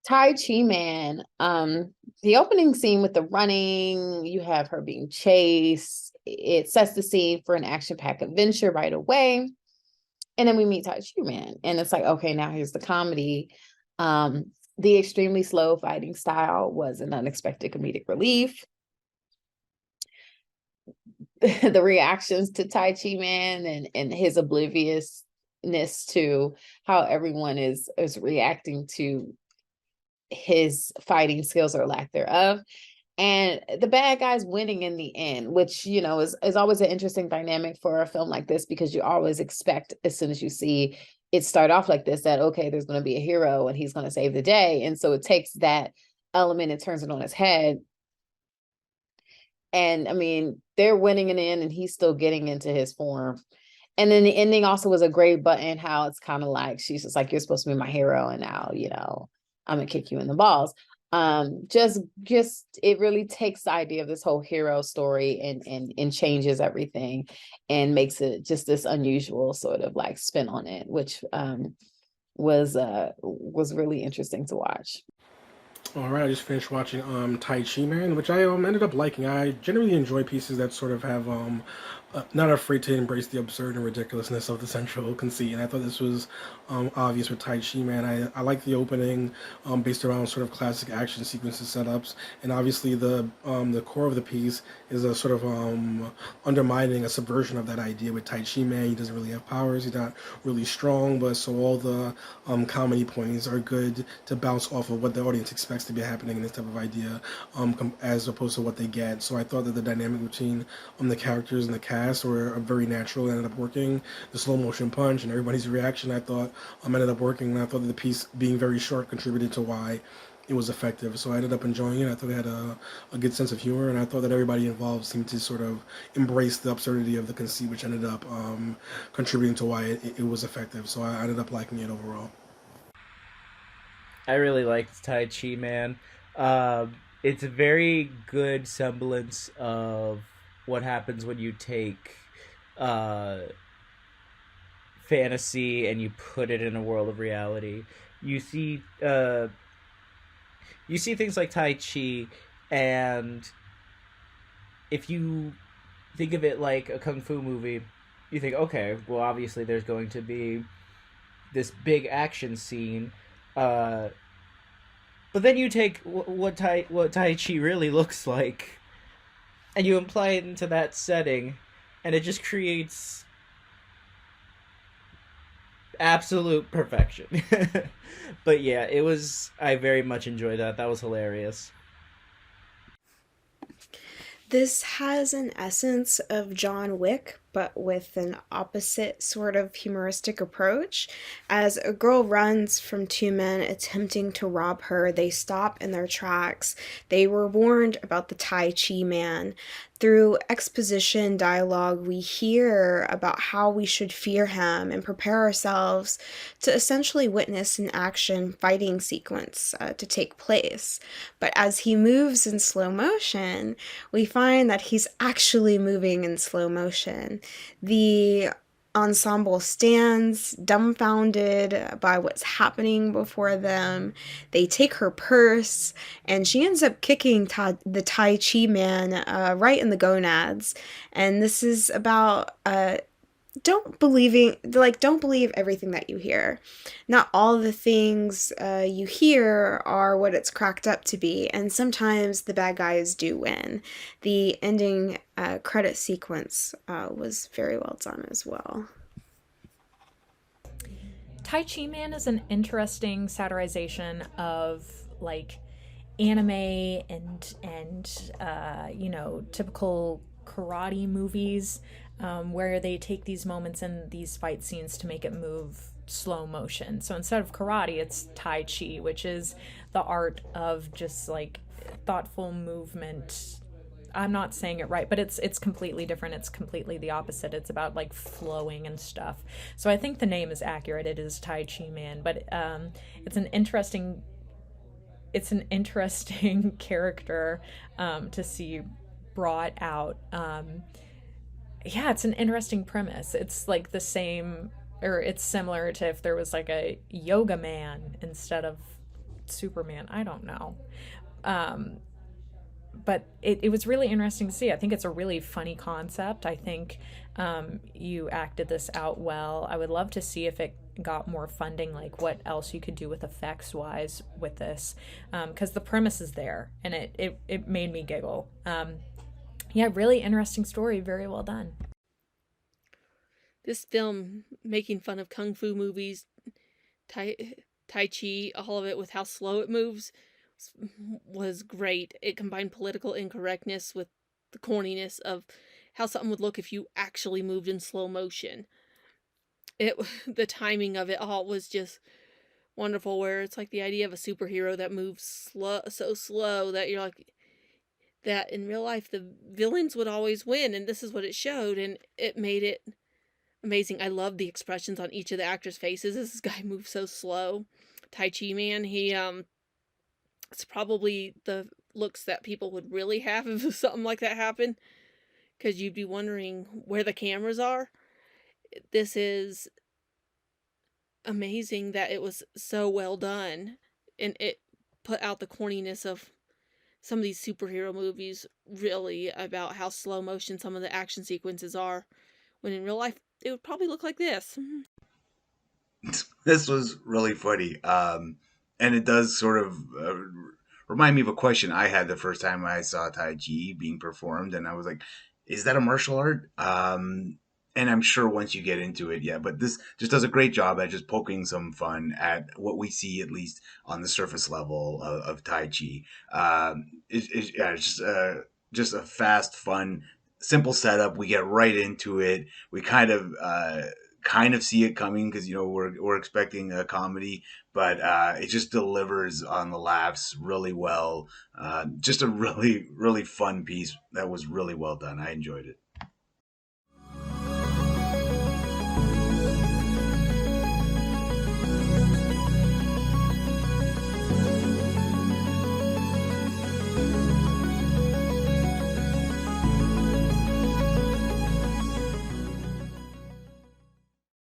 Tai Chi Man, the opening scene with the running, you have her being chased. It sets the scene for an action-packed adventure right away. And then we meet Tai Chi Man. And it's like, okay, now here's the comedy. The extremely slow fighting style was an unexpected comedic relief. The reactions to Tai Chi Man and his obliviousness to how everyone is reacting to his fighting skills or lack thereof, and the bad guys winning in the end, which is always an interesting dynamic for a film like this, because you always expect, as soon as you see it start off like this, that okay, there's going to be a hero and he's going to save the day, and so it takes that element and turns it on its head. And I mean, they're winning in the end and he's still getting into his form. And then the ending also was a great button, how it's kind of like she's just like, you're supposed to be my hero, and now I'm gonna kick you in the balls. Just it really takes the idea of this whole hero story and changes everything and makes it just this unusual sort of like spin on it, which was really interesting to watch. All right, I just finished watching Tai Chi Man, which I ended up liking. I generally enjoy pieces that sort of have not afraid to embrace the absurd and ridiculousness of the central conceit. And I thought this was obvious with Tai Chi Man. I like the opening based around sort of classic action sequences setups, and obviously the core of the piece is a sort of undermining a subversion of that idea with Tai Chi Man. He doesn't really have powers. He's not really strong, but so all the comedy points are good to bounce off of what the audience expects to be happening in this type of idea, as opposed to what they get. So I thought that the dynamic between the characters and the cast were very natural and ended up working. The slow motion punch and everybody's reaction, I thought, ended up working. And I thought that the piece being very short contributed to why it was effective. So I ended up enjoying it. I thought it had a good sense of humor, and I thought that everybody involved seemed to sort of embrace the absurdity of the conceit, which ended up contributing to why it was effective. So I ended up liking it overall. I really liked Tai Chi Man. It's a very good semblance of what happens when you take uh, fantasy and you put it in a world of reality. You see, you see things like Tai Chi, and if you think of it like a kung fu movie, you think, okay, well, obviously there's going to be this big action scene. Uh, but then you take what Tai Chi really looks like, and you apply it into that setting, and it just creates absolute perfection. But yeah, it was. I very much enjoyed that. That was hilarious. This has an essence of John Wick, but with an opposite sort of humoristic approach. As a girl runs from two men attempting to rob her, they stop in their tracks. They were warned about the Tai Chi man. Through exposition dialogue, we hear about how we should fear him and prepare ourselves to essentially witness an action fighting sequence to take place. But as he moves in slow motion, we find that he's actually moving in slow motion. The ensemble stands dumbfounded by what's happening before them. They take her purse, and she ends up kicking the Tai Chi man right in the gonads. And this is about don't believe everything that you hear. Not all the things you hear are what it's cracked up to be, and sometimes the bad guys do win. The ending credit sequence was very well done as well. Tai Chi Man is an interesting satirization of like anime and typical karate movies, where they take these moments in these fight scenes to make it move slow motion. So instead of karate, it's Tai Chi, which is the art of just like thoughtful movement. I'm not saying it right, but it's completely different. It's completely the opposite. It's about like flowing and stuff. So I think the name is accurate. It is Tai Chi Man, but it's an interesting character to see brought out. Yeah, it's an interesting premise. It's like the same, or it's similar to if there was like a yoga man instead of Superman. I don't know. Um, but it was really interesting to see. I think it's a really funny concept. I think you acted this out well. I would love to see if it got more funding, like what else you could do with effects wise with this, because the premise is there and it made me giggle. Yeah, really interesting story. Very well done. This film, making fun of kung fu movies, Tai, tai Chi, all of it with how slow it moves, was great. It combined political incorrectness with the corniness of how something would look if you actually moved in slow motion. It The timing of it all was just wonderful, where it's like the idea of a superhero that moves so slow that you're like, that in real life the villains would always win, and this is what it showed, and it made it amazing. I love the expressions on each of the actors' faces. This guy moves so slow. Tai Chi Man, it's probably the looks that people would really have if something like that happened, because you'd be wondering where the cameras are. This is amazing that it was so well done, and it put out the corniness of some of these superhero movies, really, about how slow motion some of the action sequences are, when in real life it would probably look like this. This was really funny. And it does sort of remind me of a question I had the first time I saw Tai Chi being performed. And I was like, is that a martial art? And I'm sure once you get into it, yeah, but this just does a great job at just poking some fun at what we see, at least on the surface level of Tai Chi. Yeah, it's just a fast, fun, simple setup. We get right into it. We kind of see it coming because we're expecting a comedy, but it just delivers on the laughs really well. Just a really really fun piece that was really well done. I enjoyed it.